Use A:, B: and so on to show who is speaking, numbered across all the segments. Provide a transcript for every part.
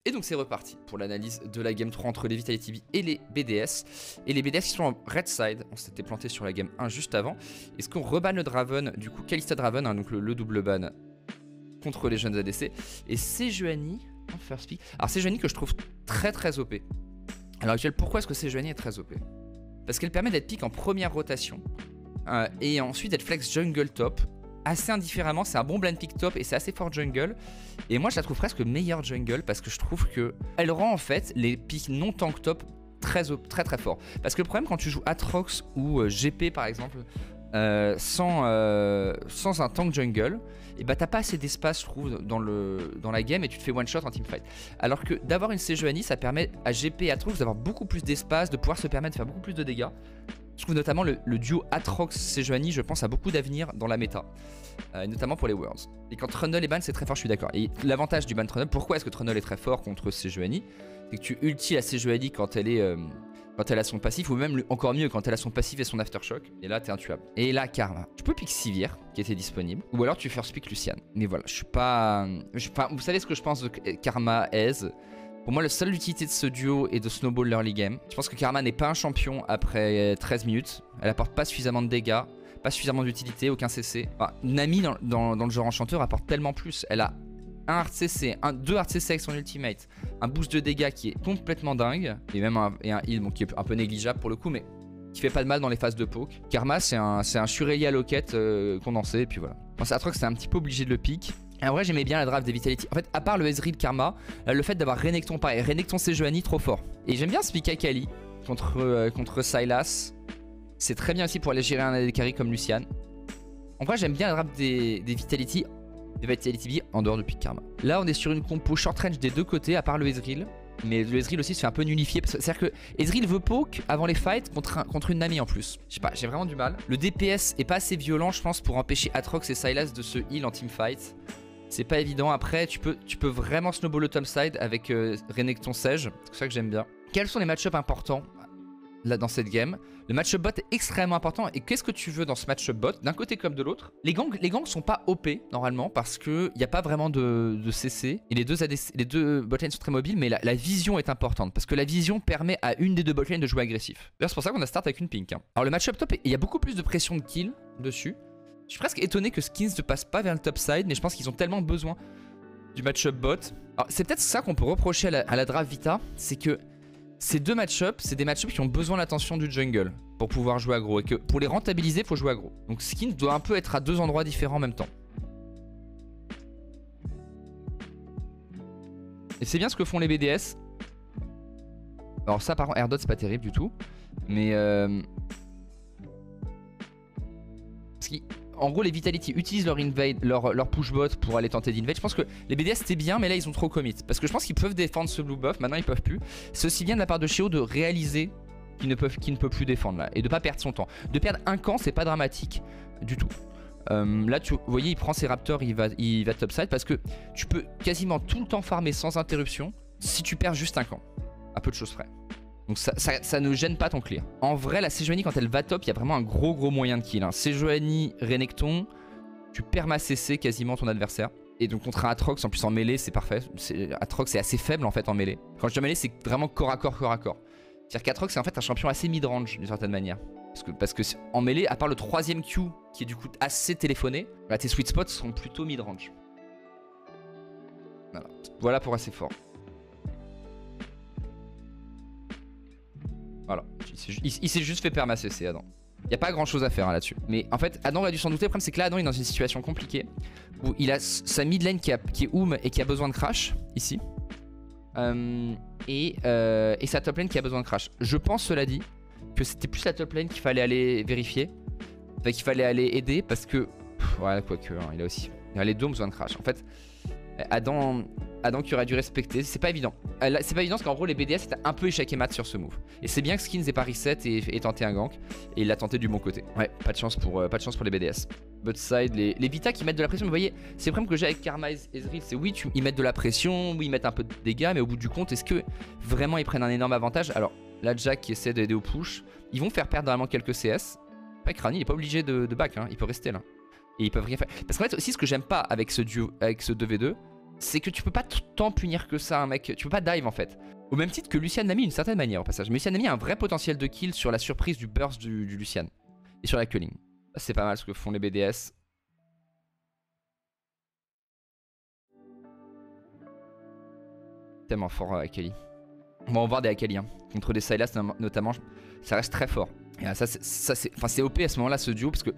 A: Et donc c'est reparti pour l'analyse de la game 3 entre les Vitality B et les BDS. Et les BDS qui sont en red side, on s'était planté sur la game 1 juste avant. Est-ce qu'on reban le Draven, du coup Kalista Draven, hein, donc le double ban contre les jeunes ADC. Et Sejuani en first pick. Alors Sejuani que je trouve très OP. À l'heure actuelle, pourquoi est-ce que Sejuani est très OP? Parce qu'elle permet d'être pick en première rotation et ensuite d'être flex jungle top. Assez indifféremment, c'est un bon blind pick top et c'est assez fort jungle. Et moi je la trouve presque meilleure jungle parce que je trouve que elle rend en fait les picks non tank top très forts. Parce que le problème quand tu joues Atrox ou GP par exemple, sans un tank jungle, et bah t'as pas assez d'espace je trouve dans la game et tu te fais one shot en teamfight. Alors que d'avoir une Sejuani, ça permet à GP et Atrox d'avoir beaucoup plus d'espace, de pouvoir se permettre de faire beaucoup plus de dégâts. Je trouve notamment le duo Atrox-Sejuani, je pense, a beaucoup d'avenir dans la méta, notamment pour les Worlds. Et quand Trundle est ban, c'est très fort, je suis d'accord. Et l'avantage du ban Trundle, pourquoi est-ce que Trundle est très fort contre Sejuani? C'est que tu ulti la Sejuani quand elle a son passif, ou même encore mieux quand elle a son passif et son aftershock. Et là, t'es intuable. Et là, Karma. Tu peux pick Sivir, qui était disponible, ou alors tu first pick Lucian. Mais voilà, je suis pas... vous savez ce que je pense de Karma Aze? Pour moi, la seule utilité de ce duo est de snowball l'early game. Je pense que Karma n'est pas un champion après 13 minutes. Elle apporte pas suffisamment de dégâts, pas suffisamment d'utilité, aucun CC. Enfin, Nami, dans le genre enchanteur, apporte tellement plus. Elle a un hard CC, deux hard CC avec son ultimate, un boost de dégâts qui est complètement dingue, et même un heal bon, qui est un peu négligeable pour le coup, mais qui fait pas de mal dans les phases de poke. Karma, c'est un Shurelya Locket condensé, et puis voilà. Je pense à Atrox, c'est un petit peu obligé de le pick. Et en vrai, j'aimais bien la draft des Vitality. En fait, à part le Ezreal Karma, le fait d'avoir Renekton pareil, Renekton Sejuani trop fort. Et j'aime bien ce pick Akali contre Sylas. C'est très bien aussi pour aller gérer un AD carry comme Lucian. En vrai, j'aime bien la draft des Vitality B en dehors de pick Karma. Là, on est sur une compo short range des deux côtés, à part le Ezreal. Mais le Ezreal aussi se fait un peu nullifier. C'est-à-dire que Ezreal veut poke avant les fights contre une Nami en plus. Je sais pas, j'ai vraiment du mal. Le DPS est pas assez violent, je pense, pour empêcher Atrox et Sylas de se heal en teamfight. C'est pas évident. Après, tu peux vraiment snowball le topside avec Renekton Sage. C'est pour ça que j'aime bien. Quels sont les match-ups importants là dans cette game? Le match-up bot est extrêmement important. Et qu'est-ce que tu veux dans ce match-up bot, d'un côté comme de l'autre? Les gangs sont pas OP normalement parce qu'il n'y a pas vraiment de CC. Et les deux botlanes sont très mobiles, mais la vision est importante parce que la vision permet à une des deux botlanes de jouer agressif. D'ailleurs, c'est pour ça qu'on a start avec une pink. Hein. Alors, le match-up top, il y a beaucoup plus de pression de kill dessus. Je suis presque étonné que Skins ne passe pas vers le top side, mais je pense qu'ils ont tellement besoin du match-up bot. Alors, c'est peut-être ça qu'on peut reprocher à la draft Vita, c'est que ces deux match-ups, c'est des match-ups qui ont besoin de l'attention du jungle pour pouvoir jouer aggro. Et que pour les rentabiliser, il faut jouer aggro. Donc Skins doit un peu être à deux endroits différents en même temps. Et c'est bien ce que font les BDS. Alors ça, par contre, AirDot, c'est pas terrible du tout. Mais... Parce qu'en gros, les Vitality utilisent leur invade, leur push bot pour aller tenter d'invade. Je pense que les BDS c'était bien, mais là ils ont trop commit. Parce que je pense qu'ils peuvent défendre ce blue buff, maintenant ils peuvent plus. C'est aussi bien de la part de Sheo de réaliser qu'il ne peut plus défendre là. Et de pas perdre son temps. De perdre un camp, c'est pas dramatique du tout. Là, vous voyez, il prend ses raptors, il va topside parce que tu peux quasiment tout le temps farmer sans interruption si tu perds juste un camp. À peu de choses près. Donc ça ne gêne pas ton clear. En vrai, la Sejuani, quand elle va top, il y a vraiment un gros moyen de kill. Hein. Sejuani, Renekton, tu perds CC quasiment ton adversaire. Et donc contre un Atrox, en plus en mêlée, c'est parfait. Atrox est assez faible en fait en mêlée. Quand je dis mêlée, c'est vraiment corps à corps. C'est-à-dire qu'Atrox c'est en fait un champion assez mid-range d'une certaine manière. Parce que en mêlée, à part le troisième Q qui est du coup assez téléphoné, bah, tes sweet spots sont plutôt mid-range. Voilà pour assez fort. Voilà, il s'est juste fait perma CC Adam. Il n'y a pas grand chose à faire hein, là-dessus. Mais en fait, Adam a dû s'en douter. Le problème, c'est que là, Adam est dans une situation compliquée où il a sa mid lane qui est Oum et qui a besoin de crash, ici. Et sa top lane qui a besoin de crash. Je pense, cela dit, que c'était plus la top lane qu'il fallait aller vérifier. Enfin, qu'il fallait aller aider parce que. Ouais, quoique, hein, il a les deux ont besoin de crash. En fait, Adam qui aurait dû respecter, c'est pas évident. C'est pas évident parce qu'en gros les BDS étaient un peu échec et mat sur ce move. Et c'est bien que Skins ait pas reset et tenté un gank. Et il l'a tenté du bon côté. Ouais, pas de chance pour les BDS. But side, les Vita qui mettent de la pression. Vous voyez, c'est le problème que j'ai avec Karma et Ezreal, c'est oui, ils mettent de la pression, oui, ils mettent un peu de dégâts, mais au bout du compte, est-ce que vraiment ils prennent un énorme avantage? Alors là, Jack qui essaie d'aider au push, ils vont faire perdre vraiment quelques CS. Après, Crani, il est pas obligé de back, hein, il peut rester là. Et ils peuvent rien faire. Parce qu'en fait, aussi, ce que j'aime pas avec ce duo, avec ce 2v2, c'est que tu peux pas tant punir que ça un mec. Tu peux pas dive en fait. Au même titre que Lucian Nami d'une certaine manière au passage. Mais Lucian Nami a un vrai potentiel de kill sur la surprise du burst du Lucian. Et sur la culling. C'est pas mal ce que font les BDS. Tellement fort Akali. On va en voir des Akali hein. Contre des Sylas notamment. Ça reste très fort. Et ça c'est OP à ce moment là ce duo. Parce que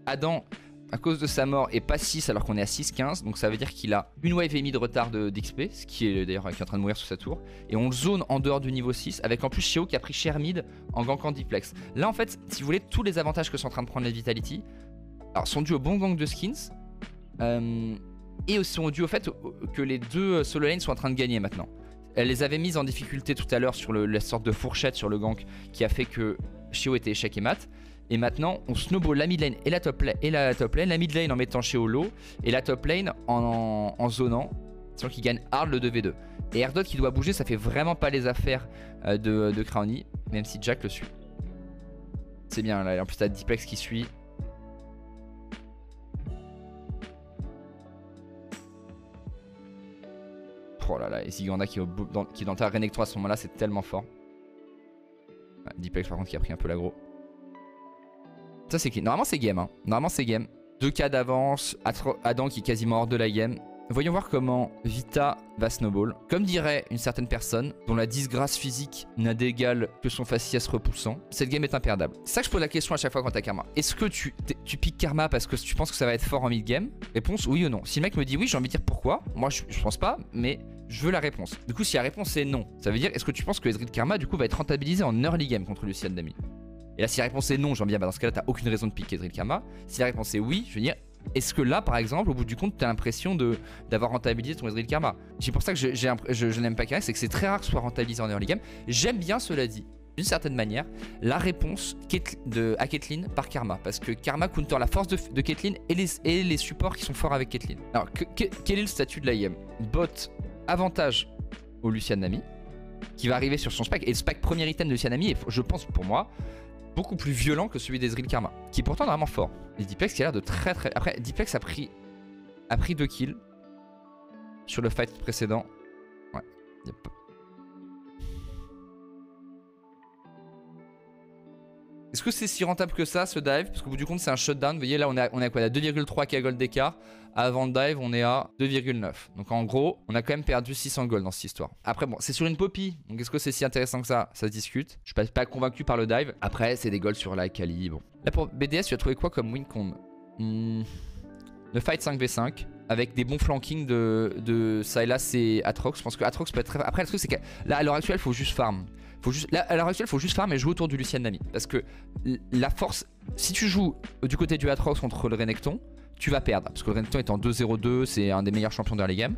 A: Adam, à cause de sa mort, est pas 6 alors qu'on est à 6-15. Donc ça veut dire qu'il a une wave et demie de retard d'XP. Ce qui est d'ailleurs en train de mourir sous sa tour. Et on le zone en dehors du niveau 6. Avec en plus Sheo qui a pris cher mid en gankant Diplex. Là en fait, si vous voulez, tous les avantages que sont en train de prendre les Vitality. Alors sont dus au bon gank de skins. Et aussi sont dus au fait que les deux solo lanes sont en train de gagner maintenant. Elle les avait mises en difficulté tout à l'heure sur la sorte de fourchette sur le gank qui a fait que Sheo était échec et mat. Et maintenant on snowball la mid lane et la top lane, la mid lane en mettant Sheo low et la top lane en zonant. Sans qu'il gagne hard le 2v2. Et Erdot qui doit bouger, ça fait vraiment pas les affaires de Crowny, même si Jack le suit. C'est bien là, en plus t'as Diplex qui suit. Oh là là, et Ziganda qui est dans ta Renekton à ce moment là, c'est tellement fort. Ouais, Diplex par contre qui a pris un peu l'aggro. Ça c'est qui normalement c'est game hein. Normalement c'est game. 2k d'avance, Adam qui est quasiment hors de la game. Voyons voir comment Vita va snowball. Comme dirait une certaine personne, dont la disgrâce physique n'a d'égal que son faciès repoussant, cette game est imperdable. C'est ça que je pose la question à chaque fois quand t'as Karma. Est-ce que tu piques Karma parce que tu penses que ça va être fort en mid-game? Réponse oui ou non. Si le mec me dit oui, j'ai envie de dire pourquoi. Moi je pense pas, mais je veux la réponse. Du coup si la réponse est non, ça veut dire est-ce que tu penses que Ezreal Karma du coup va être rentabilisé en early game contre Lucian Nami? Et là si la réponse est non, j'ai envie de dire bah dans ce cas là t'as aucune raison de piquer Ezreal Karma. Si la réponse est oui, je veux dire est-ce que là, par exemple, au bout du compte, tu as l'impression d'avoir rentabilisé ton Ezreal Karma? C'est pour ça que je n'aime pas Karma, c'est que c'est très rare que ce soit rentabilisé en early game. J'aime bien, cela dit, d'une certaine manière, la réponse à Caitlyn par Karma. Parce que Karma counter la force de Caitlyn et les supports qui sont forts avec Caitlyn. Alors, quel est le statut de l'IM? Bot, avantage au Lucian Nami, qui va arriver sur son spec. Et le spec premier item de Lucian Nami est, je pense pour moi, beaucoup plus violent que celui d'Ezreal Karma, qui est pourtant vraiment fort. Et Diplex qui a l'air de très. Après, Diplex a pris 2 kills sur le fight précédent. Ouais. Yep. Est-ce que c'est si rentable que ça, ce dive? Parce qu'au bout du compte, c'est un shutdown. Vous voyez, là, on est à quoi? On a 2,3k gold d'écart. Avant le dive, on est à 2,9. Donc en gros, on a quand même perdu 600 gold dans cette histoire. Après, bon, c'est sur une poppy. Donc est-ce que c'est si intéressant que ça? Ça se discute. Je suis pas convaincu par le dive. Après, c'est des golds sur la Kali. Bon. Là, pour BDS, tu as trouvé quoi comme win con? Le fight 5v5. Avec des bons flankings de Sylas et Atrox. Je pense que Atrox peut être très... Après, le truc, c'est que là, à l'heure actuelle, il faut juste farm. À l'heure actuelle, il faut juste farm et jouer autour du Lucian Nami. Parce que la force... Si tu joues du côté du Atrox contre le Renekton, tu vas perdre. Parce que le Renekton est en 2-0-2, c'est un des meilleurs champions de la game.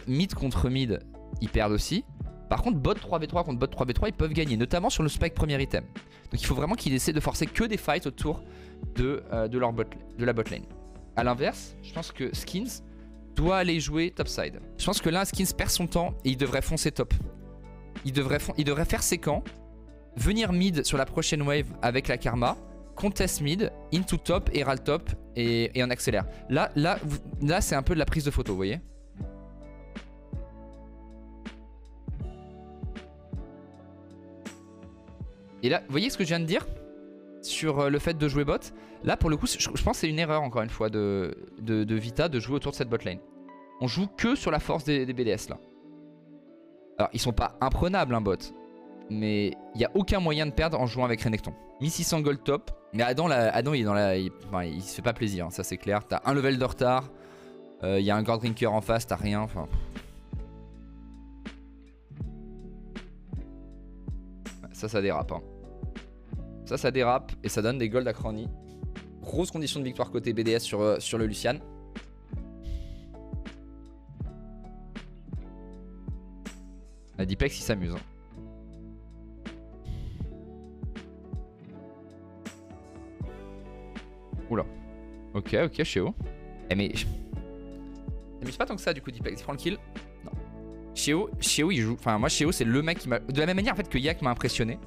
A: Mid contre mid, ils perdent aussi. Par contre, bot 3v3 contre bot 3v3, ils peuvent gagner. Notamment sur le spike premier item. Donc il faut vraiment qu'ils essaient de forcer que des fights autour de la bot lane. A l'inverse, je pense que Skins doit aller jouer topside. Je pense que là, Skins perd son temps et il devrait foncer top. Il devrait faire ses camps, venir mid sur la prochaine wave avec la Karma, contest mid, into top, Herald top et on accélère. Là c'est un peu de la prise de photo, vous voyez. Et là, vous voyez ce que je viens de dire sur le fait de jouer bot? Là, pour le coup, je pense que c'est une erreur, encore une fois, de Vita de jouer autour de cette bot lane. On joue que sur la force des BDS, là. Alors, ils sont pas imprenables, un bot. Mais il n'y a aucun moyen de perdre en jouant avec Renekton. 1600 gold top. Mais Adam il est dans la... il se fait pas plaisir, hein, ça c'est clair. T'as un level de retard. Il y a un Guard Drinker en face, t'as rien. Enfin... Ça dérape. Hein. Ça dérape et ça donne des golds à Crowny. Grosse condition de victoire côté BDS sur le Lucian. La Diplex il s'amuse. Hein. Oula. Ok, Sheo. Eh mais... T'amuses pas tant que ça du coup Diplex, il prend le kill. Non. Sheo il joue... Enfin moi Sheo c'est le mec qui m'a... De la même manière en fait que Yak m'a impressionné.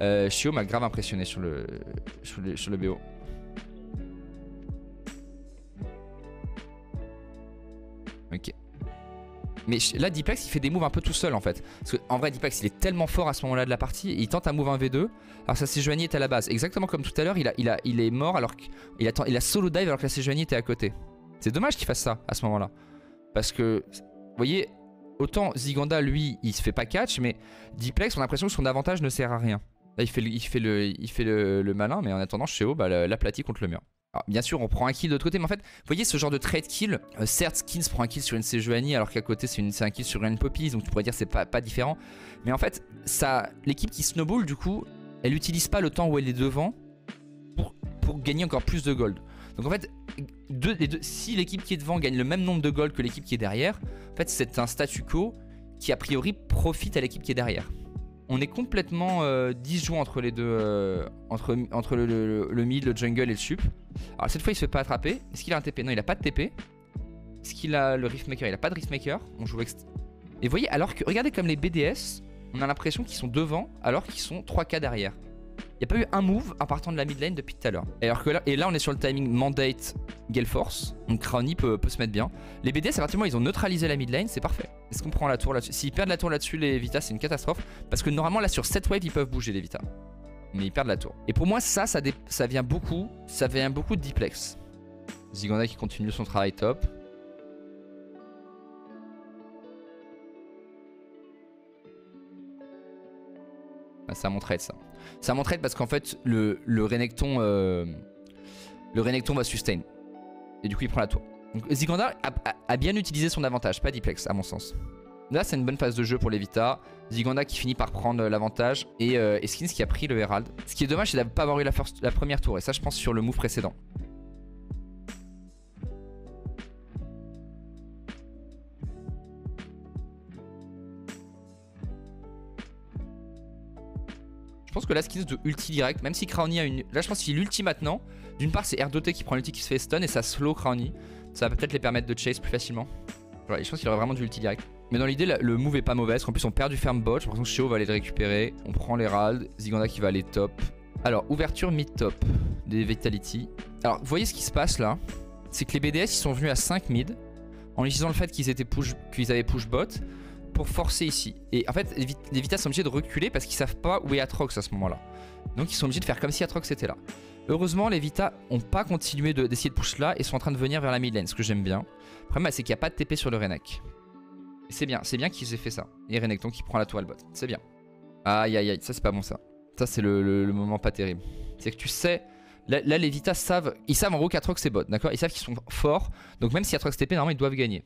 A: Sheo m'a grave impressionné sur le BO. Ok. Mais là, Diplex, il fait des moves un peu tout seul en fait. Parce qu'en vrai, Diplex, il est tellement fort à ce moment-là de la partie. Il tente un move 1v2. Alors sa Sejuani est à la base. Exactement comme tout à l'heure, il est mort alors qu'il a solo dive alors que la Sejuani était à côté. C'est dommage qu'il fasse ça à ce moment-là. Parce que, vous voyez, autant Ziganda, lui, il se fait pas catch, mais Diplex, on a l'impression que son avantage ne sert à rien. Là, il fait le malin, mais en attendant, Sheo l'aplatit contre le mur. Alors, bien sûr, on prend un kill de l'autre côté, mais en fait, vous voyez ce genre de trade kill. Certes, Skins prend un kill sur une Sejuani, alors qu'à côté, c'est un kill sur une Poppy, donc tu pourrais dire que c'est pas différent. Mais en fait, l'équipe qui snowball, du coup, elle n'utilise pas le temps où elle est devant pour gagner encore plus de gold. Donc en fait, si l'équipe qui est devant gagne le même nombre de gold que l'équipe qui est derrière, en fait, c'est un statu quo qui, a priori, profite à l'équipe qui est derrière. On est complètement disjoint entre les deux, entre le mid, le jungle et le sup. Alors cette fois il se fait pas attraper. Est-ce qu'il a un TP? Non, il a pas de TP. Est-ce qu'il a le Riftmaker? Il a pas de Riftmaker. On joue et vous voyez, alors que regardez comme les BDS, on a l'impression qu'ils sont devant alors qu'ils sont 3K derrière. Il n'y a pas eu un move en partant de la mid lane depuis tout à l'heure. Et là on est sur le timing mandate Gale Force. Donc Crowny peut se mettre bien. Les BDS à partir du moment où ils ont neutralisé la mid lane, c'est parfait. Est-ce qu'on prend la tour là-dessus? S'ils perdent la tour là-dessus, les Vita, c'est une catastrophe. Parce que normalement là sur cette wave ils peuvent bouger les Vita. Mais ils perdent la tour. Et pour moi ça vient beaucoup de Diplex. Ziganda qui continue son travail top. Ah, ça mon trade ça. Ça mon trade parce qu'en fait le Renekton va sustain. Et du coup il prend la tour. Donc Ziganda a bien utilisé son avantage, pas Diplex à mon sens. Là c'est une bonne phase de jeu pour les Vita. Ziganda qui finit par prendre l'avantage et Skins qui a pris le Herald. Ce qui est dommage c'est de ne pas avoir eu la première tour. Et ça je pense sur le move précédent. Je pense que là Skins de ulti direct, même si Crowny a une... Là je pense qu'il ulti maintenant. D'une part c'est R2T qui prend l'ulti qui se fait stun et ça slow Crowny. Ça va peut-être les permettre de chase plus facilement. Ouais, je pense qu'il aurait vraiment du ulti direct. Mais dans l'idée le move est pas mauvais. Parce qu'en plus on perd du farm bot. J'ai l'impression que Sheo va aller le récupérer. On prend l'Herald. Ziganda qui va aller top. Alors ouverture mid top des Vitality. Alors vous voyez ce qui se passe là. C'est que les BDS ils sont venus à 5 mid. En utilisant le fait qu'ils avaient push bot. Pour forcer ici. Et en fait les Vita sont obligés de reculer parce qu'ils savent pas où est Atrox à ce moment là. Donc ils sont obligés de faire comme si Atrox était là. Heureusement les Vita ont pas continué d'essayer de push là et sont en train de venir vers la mid lane, ce que j'aime bien. Le problème c'est qu'il n'y a pas de TP sur le Renek. C'est bien qu'ils aient fait ça. Et Renekton qui prend la toile bot, c'est bien. Aïe aïe aïe, ça c'est pas bon ça. Ça c'est le moment pas terrible. C'est que tu sais, là les Vita savent, ils savent en gros qu'Atrox c'est bot, d'accord. Ils savent qu'ils sont forts, donc même si Atrox TP normalement ils doivent gagner.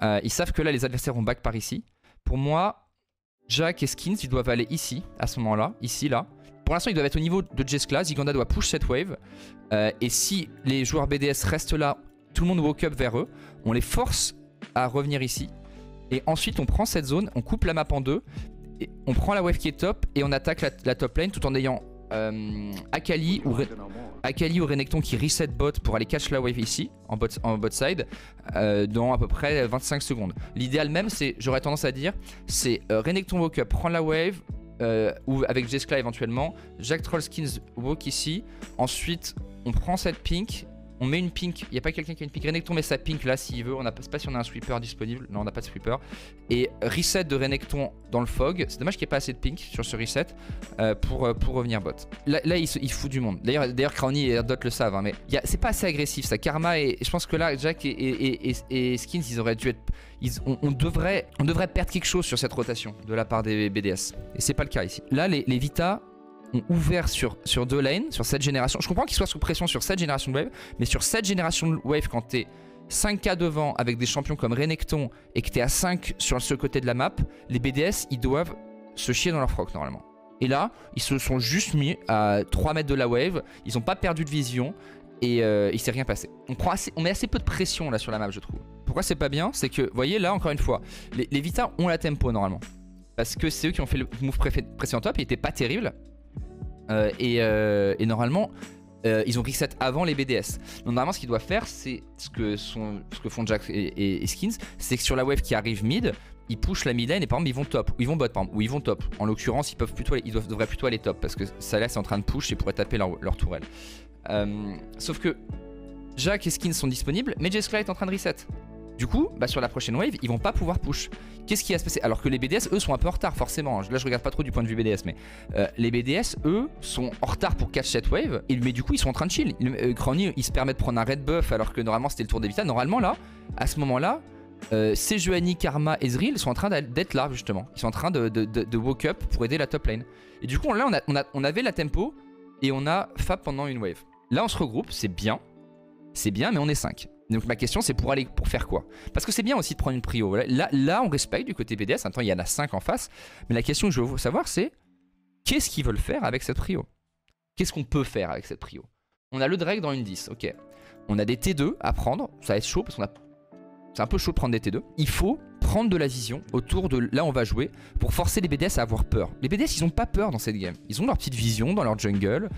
A: Ils savent que là les adversaires vont back par ici. Pour moi, Jack et Skins, ils doivent aller ici, à ce moment-là, ici, là. Pour l'instant, ils doivent être au niveau de Jescla. Ziganda doit push cette wave. Et si les joueurs BDS restent là, tout le monde walk up vers eux. On les force à revenir ici. Et ensuite, on prend cette zone, on coupe la map en deux. Et on prend la wave qui est top et on attaque la top lane tout en ayant Akali ou Renekton qui reset bot pour aller catch la wave ici en bot side dans à peu près 25 secondes. L'idéal même c'est, j'aurais tendance à dire, c'est Renekton walk up, prend la wave ou avec Jescla éventuellement, Jack Trollskins walk ici, ensuite on prend cette pink. On met une pink, il n'y a pas quelqu'un qui a une pink. Renekton met sa pink là s'il veut. On n'a pas si on a un sweeper disponible. Non, on n'a pas de sweeper. Et reset de Renekton dans le fog. C'est dommage qu'il n'y ait pas assez de pink sur ce reset pour revenir bot. Là il fout du monde. D'ailleurs, Crowny et Erdot le savent. Hein, mais c'est pas assez agressif ça. Karma et je pense que là, Jack et Skins, ils auraient dû être. On devrait perdre quelque chose sur cette rotation de la part des BDS. Et c'est pas le cas ici. Là, les Vita ont ouvert sur deux lanes, sur cette génération. Je comprends qu'ils soient sous pression sur cette génération de wave, mais sur cette génération de wave, quand t'es 5K devant avec des champions comme Renekton et que t'es à 5 sur ce côté de la map, les BDS, ils doivent se chier dans leur froc normalement. Et là, ils se sont juste mis à 3 mètres de la wave, ils n'ont pas perdu de vision et il s'est rien passé. On met assez peu de pression là sur la map, je trouve. Pourquoi c'est pas bien? C'est que, vous voyez, là, encore une fois, les Vita ont la tempo normalement. Parce que c'est eux qui ont fait le move précédent top, il était pas terrible. Et normalement ils ont reset avant les BDS. Donc normalement ce qu'ils doivent faire, c'est ce que font Jack et Skins, c'est que sur la wave qui arrive mid, ils pushent la mid lane et par exemple ils vont top, ou ils vont bot par exemple, ou ils vont top. En l'occurrence devraient plutôt aller top parce que ça là c'est en train de push et pourraient taper leur tourelle. Sauf que Jack et Skins sont disponibles mais Jescla est en train de reset. Du coup, bah, sur la prochaine wave, ils vont pas pouvoir push. Qu'est-ce qui va se passer? Alors que les BDS, eux, sont un peu en retard, forcément. Là, je regarde pas trop du point de vue BDS, mais les BDS, eux, sont en retard pour catch cette wave. Mais du coup, ils sont en train de chill. Crony, il se permet de prendre un red buff alors que normalement, c'était le tour d'Evita. Normalement, là, à ce moment-là, Sejuani, Karma, Ezreal sont en train d'être là, justement. Ils sont en train de woke up pour aider la top lane. Et du coup, là, on avait la tempo et on a Fab pendant une wave. Là, on se regroupe, c'est bien. C'est bien, mais on est 5. Donc ma question, c'est pour faire quoi? Parce que c'est bien aussi de prendre une prio. Là, on respecte du côté BDS. Attends, il y en a 5 en face. Mais la question que je veux savoir, c'est qu'est-ce qu'ils veulent faire avec cette prio? Qu'est-ce qu'on peut faire avec cette prio? On a le Drake dans une 10, ok. On a des T2 à prendre. Ça va être chaud parce qu'on a... C'est un peu chaud de prendre des T2. Il faut prendre de la vision autour de là où on va jouer pour forcer les BDS à avoir peur. Les BDS, ils ont pas peur dans cette game. Ils ont leur petite vision dans leur jungle.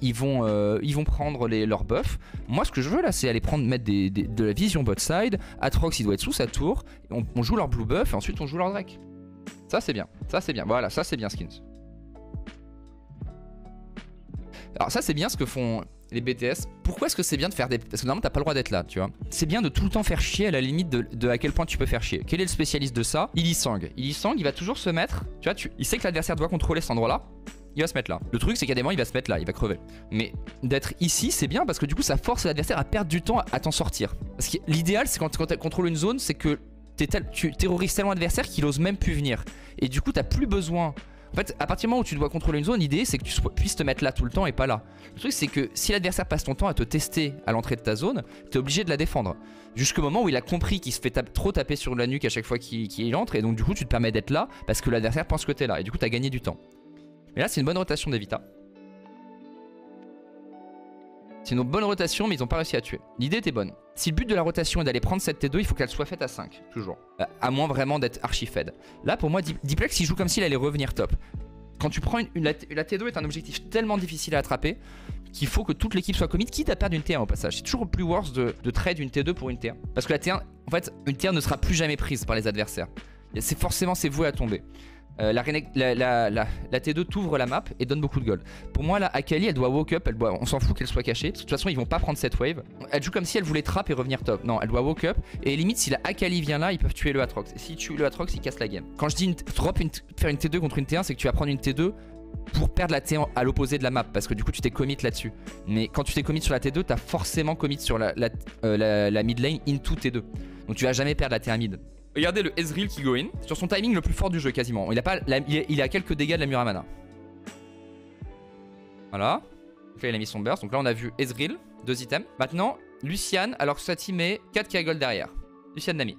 A: Ils vont prendre leurs buffs. Moi, ce que je veux là, c'est aller mettre de la vision bot side. Atrox, il doit être sous sa tour. On joue leur blue buff et ensuite on joue leur Drake. Ça, c'est bien. Ça, c'est bien. Voilà, ça, c'est bien, Skins. Alors ça, c'est bien ce que font les BTS. Pourquoi est-ce que c'est bien de faire des... Parce que normalement, t'as pas le droit d'être là, tu vois. C'est bien de tout le temps faire chier à la limite de à quel point tu peux faire chier. Quel est le spécialiste de ça? Ilisang. Ilisang, il va toujours se mettre... Tu vois, il sait que l'adversaire doit contrôler cet endroit-là. Il va se mettre là. Le truc, c'est qu'il y a des moments, il va se mettre là, il va crever. Mais d'être ici, c'est bien parce que du coup, ça force l'adversaire à perdre du temps à t'en sortir. Parce que l'idéal, c'est quand tu contrôles une zone, c'est que tu terrorises tellement l'adversaire qu'il ose même plus venir. Et du coup, t'as plus besoin... En fait, à partir du moment où tu dois contrôler une zone, l'idée c'est que tu puisses te mettre là tout le temps et pas là. Le truc c'est que si l'adversaire passe ton temps à te tester à l'entrée de ta zone, t'es obligé de la défendre. Jusqu'au moment où il a compris qu'il se fait trop taper sur la nuque à chaque fois qu'il entre, et donc du coup tu te permets d'être là parce que l'adversaire pense que t'es là, et du coup t'as gagné du temps. Mais là c'est une bonne rotation d'Evita. C'est une bonne rotation, mais ils n'ont pas réussi à tuer. L'idée était bonne. Si le but de la rotation est d'aller prendre cette T2, il faut qu'elle soit faite à 5, toujours. À moins vraiment d'être archi-fed. Là, pour moi, Diplex, il joue comme s'il allait revenir top. Quand tu prends la T2 est un objectif tellement difficile à attraper qu'il faut que toute l'équipe soit commit, quitte à perdre une T1 au passage. C'est toujours plus worse de trade une T2 pour une T1. Parce que la T1, en fait, une T1 ne sera plus jamais prise par les adversaires. C'est voué à tomber. La T2 t'ouvre la map et donne beaucoup de gold. Pour moi, là, Akali, elle doit woke up, on s'en fout qu'elle soit cachée. Parce que de toute façon, ils vont pas prendre cette wave. Elle joue comme si elle voulait trap et revenir top. Non, elle doit woke up. Et limite, si la Akali vient là, ils peuvent tuer le Atrox. Et s'ils tuent le Atrox, ils cassent la game. Quand je dis faire une T2 contre une T1, c'est que tu vas prendre une T2 pour perdre la T1 à l'opposé de la map. Parce que du coup, tu t'es commit là-dessus. Mais quand tu t'es commit sur la T2, t'as forcément commit sur la mid lane into T2. Donc tu vas jamais perdre la T1 mid. Regardez le Ezreal qui go in, sur son timing le plus fort du jeu quasiment. Il a quelques dégâts de la Muramana. Voilà. Donc là il a mis son burst. Donc là on a vu Ezreal, 2 items. Maintenant, Lucian, alors que sa team est 4k gold derrière. Lucian Nami.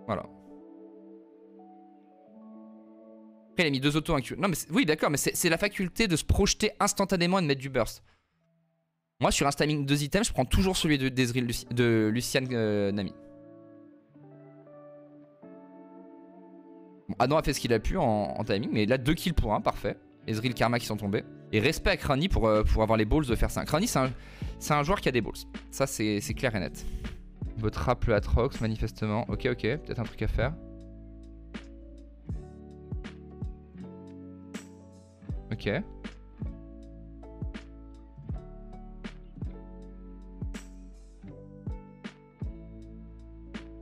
A: Voilà. Après il a mis 2 autos inclus. Non mais oui d'accord, mais c'est la faculté de se projeter instantanément et de mettre du burst. Moi sur un timing 2 items, je prends toujours celui de Lucian Nami. Bon, Adam a fait ce qu'il a pu en timing, mais là 2 kills pour 1, parfait. Ezreal, Karma qui sont tombés. Et respect à Crany pour avoir les balls de faire ça. Crany c'est un joueur qui a des balls. Ça c'est clair et net. On veut trap le Atrox manifestement. Ok, peut-être un truc à faire. Ok.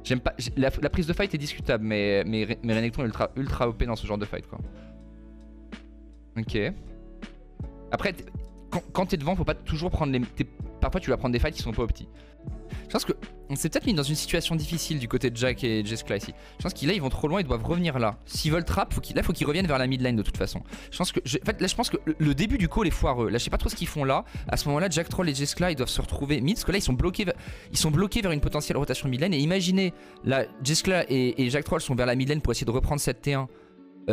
A: J'aime pas. La prise de fight est discutable, mais Renekton est ultra OP dans ce genre de fight, quoi. Ok. Après, quand t'es devant, faut pas toujours prendre les... Parfois, tu vas prendre des fights qui sont pas opti. Je pense qu'on s'est peut-être mis dans une situation difficile du côté de Jack et Jeskla ici. Je pense qu'ils là ils vont trop loin, ils doivent revenir là. S'ils veulent trap, faut qu'ils reviennent vers la mid lane de toute façon. Je pense que en fait là je pense que le début du call est foireux. Là je sais pas trop ce qu'ils font là. À ce moment-là, Jack Troll et Jeskla ils doivent se retrouver mid parce que là ils sont bloqués vers une potentielle rotation mid lane. Et imaginez là Jeskla et Jack Troll sont vers la mid lane pour essayer de reprendre cette T1.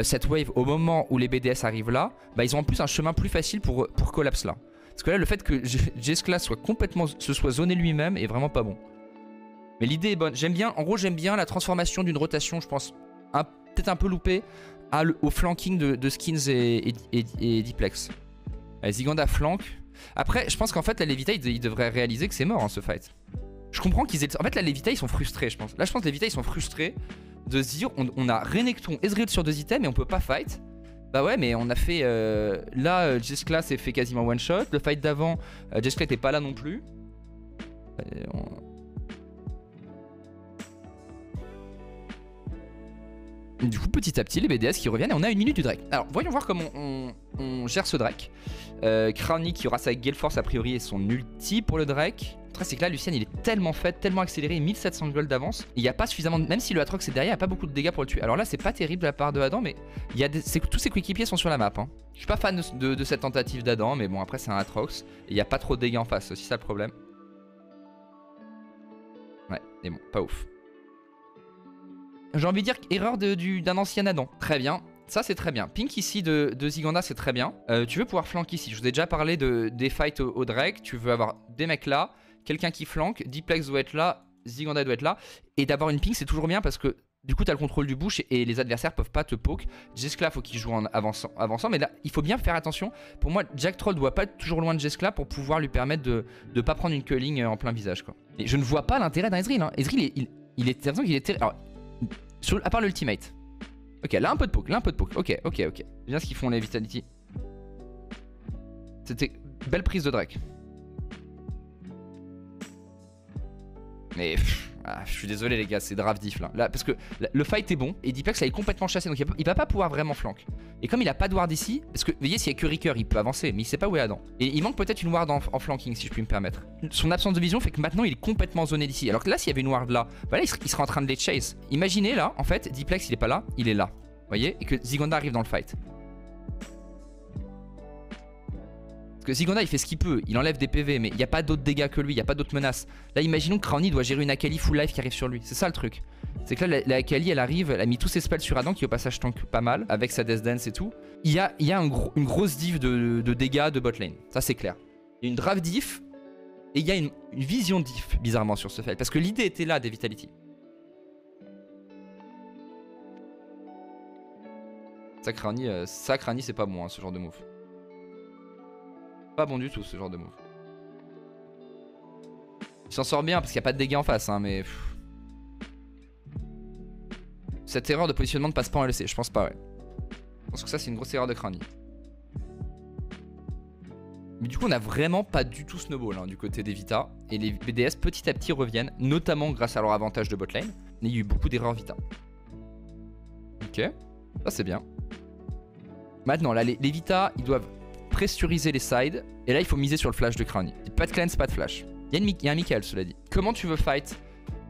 A: Cette wave au moment où les BDS arrivent là, bah ils ont en plus un chemin plus facile pour collapse là. Parce que là le fait que Jeskla se soit zoné lui-même est vraiment pas bon. Mais l'idée est bonne. J'aime bien, en gros j'aime bien la transformation d'une rotation, je pense, peut-être un peu loupée, au flanking de Skins et Diplex. Allez, Ziganda flank. Après, je pense qu'en fait, la Levita, ils devraient réaliser que c'est mort, hein, ce fight. Je comprends qu'ils aient... En fait, la Levita, ils sont frustrés, je pense. Là, je pense que les Levita, ils sont frustrés de se dire, on a Renekton, Ezreal sur 2 items et on peut pas fight. Bah ouais, mais on a fait... là, Jeskla s'est fait quasiment one shot. Le fight d'avant, Jeskla était pas là non plus. Du coup, petit à petit, les BDS qui reviennent et on a 1 minute du Drake. Alors, voyons voir comment on gère ce Drake. Crowny qui aura sa Gale Force a priori et son ulti pour le Drake. Le truc, c'est que là, Lucian, il est tellement fait, tellement accéléré, 1700 gold d'avance. Il n'y a pas suffisamment, même si le Atrox est derrière, il n'y a pas beaucoup de dégâts pour le tuer. Alors là, c'est pas terrible de la part de Adam, mais tous ses coéquipiers sont sur la map. Hein. Je suis pas fan de cette tentative d'Adam, mais bon, après, c'est un Atrox. Et il n'y a pas trop de dégâts en face, c'est aussi ça le problème. Ouais, mais bon, pas ouf. J'ai envie de dire erreur d'un ancien Adam. Très bien. Ça c'est très bien. Pink ici de Ziganda c'est très bien. Tu veux pouvoir flanquer ici. Je vous ai déjà parlé des fights au Drake. Tu veux avoir des mecs là, quelqu'un qui flanque, Diplex doit être là, Ziganda doit être là. Et d'avoir une pink c'est toujours bien parce que du coup tu as le contrôle du bush et les adversaires peuvent pas te poke. Jeskla faut qu'il joue en avançant. Mais là il faut bien faire attention. Pour moi Jack Troll doit pas être toujours loin de Jeskla pour pouvoir lui permettre de pas prendre une culling en plein visage quoi. Et je ne vois pas l'intérêt d'un Ezreal. Hein. Ezreal il est l'impression qu'il est terrible. À part l'ultimate. Ok, là un peu de poke, Ok. C'est bien ce qu'ils font les Vitality. C'était belle prise de Drake. Mais je suis désolé les gars, c'est draft diff là. Parce que le fight est bon et Diplex là, il est complètement chassé donc il va pas pouvoir vraiment flank. Et comme il a pas de ward ici, parce que vous voyez s'il y a que Ricker il peut avancer mais il sait pas où est Adam. Et il manque peut-être une ward en flanking si je puis me permettre. Son absence de vision fait que maintenant il est complètement zoné d'ici. Alors que là s'il y avait une ward là, bah là il serait en train de les chase. Imaginez là en fait Diplex il est pas là, il est là. Vous voyez, et que Ziganda arrive dans le fight. Parce que Ziganda il fait ce qu'il peut, il enlève des PV mais il n'y a pas d'autres dégâts que lui, il n'y a pas d'autres menaces. Là imaginons que Crowny doit gérer une Akali full life qui arrive sur lui, c'est ça le truc. C'est que là la Akali elle arrive, elle a mis tous ses spells sur Adam qui au passage tank pas mal avec sa Death Dance et tout. Il y a une grosse diff de dégâts de bot lane, ça c'est clair. Il y a une draft diff et il y a une vision diff bizarrement sur ce fight. Parce que l'idée était là des Vitality. Ça Crowny c'est pas bon hein, ce genre de move. Pas bon du tout ce genre de move. Il s'en sort bien parce qu'il n'y a pas de dégâts en face hein, mais... Cette erreur de positionnement ne passe pas en LC, je pense pas ouais. Je pense que ça c'est une grosse erreur de Crowny. Mais du coup on a vraiment pas du tout snowball hein, du côté des Vita. Et les BDS petit à petit reviennent, notamment grâce à leur avantage de botlane. Il y a eu beaucoup d'erreurs Vita. Ok, ça c'est bien. Maintenant là les Vita ils doivent pressuriser les sides. Et là il faut miser sur le flash de Crowny. Pas de cleanse, pas de flash. Il y a un Michael cela dit. Comment tu veux fight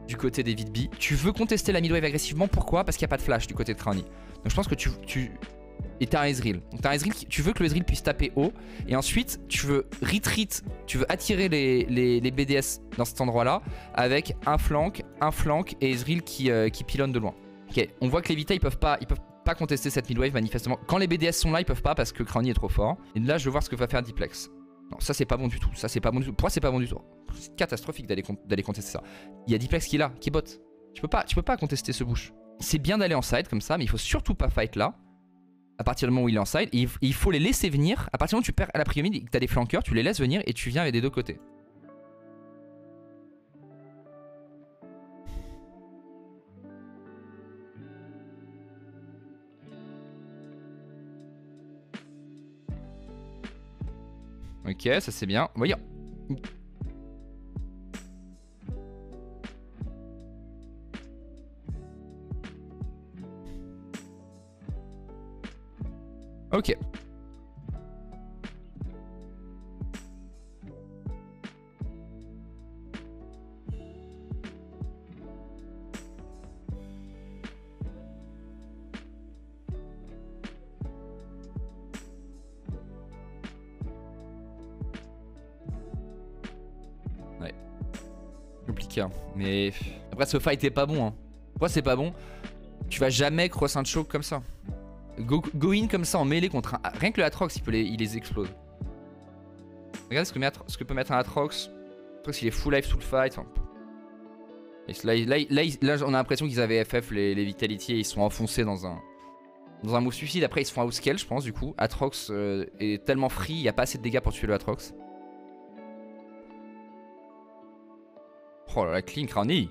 A: du côté des Vidbi? Tu veux contester la midwave agressivement, pourquoi? Parce qu'il n'y a pas de flash du côté de Crowny. Donc je pense que et t'as un Ezreal. Donc t'as un Ezreal, tu veux que le Ezreal puisse taper haut. Et ensuite tu veux retreat, tu veux attirer les BDS dans cet endroit là. Avec un flank et Ezreal qui pilonne de loin. Ok, on voit que les Vita ils peuvent pas contester cette midwave manifestement. Quand les BDS sont là ils peuvent pas parce que Crowny est trop fort. Et là je veux voir ce que va faire Diplex. Non ça c'est pas bon du tout. Ça c'est pas bon du tout. Pourquoi c'est pas bon du tout? C'est catastrophique d'aller contester ça. Il y a Diplex qui est là, qui est bot. Tu peux pas contester ce bush. C'est bien d'aller en side comme ça mais il faut surtout pas fight là. À partir du moment où il est en side, et il faut les laisser venir. À partir du moment où tu perds à la première mid et que tu as des flanqueurs, tu les laisses venir et tu viens avec des deux côtés. Ok, ça c'est bien. Voyons. Ok. Ouais. Compliqué hein. Mais après ce fight est pas bon hein. Pourquoi c'est pas bon? Tu vas jamais cross un choke comme ça. Go in comme ça en mêlée contre un... Rien que le Atrox il les explose. Regarde ce que peut mettre un Atrox. Atrox il est full life tout le fight. Enfin... Là on a l'impression qu'ils avaient FF les Vitality et ils sont enfoncés dans un move suicide. Après ils se font outscale je pense du coup. Atrox est tellement free, il n'y a pas assez de dégâts pour tuer le Atrox. Oh là la clean Crowny.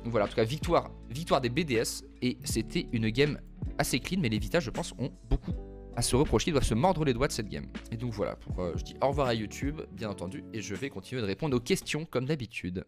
A: Donc voilà, en tout cas, victoire des BDS. Et c'était une game assez clean, mais les Vita, je pense, ont beaucoup à se reprocher. Ils doivent se mordre les doigts de cette game. Et donc voilà, je dis au revoir à YouTube, bien entendu, et je vais continuer de répondre aux questions comme d'habitude.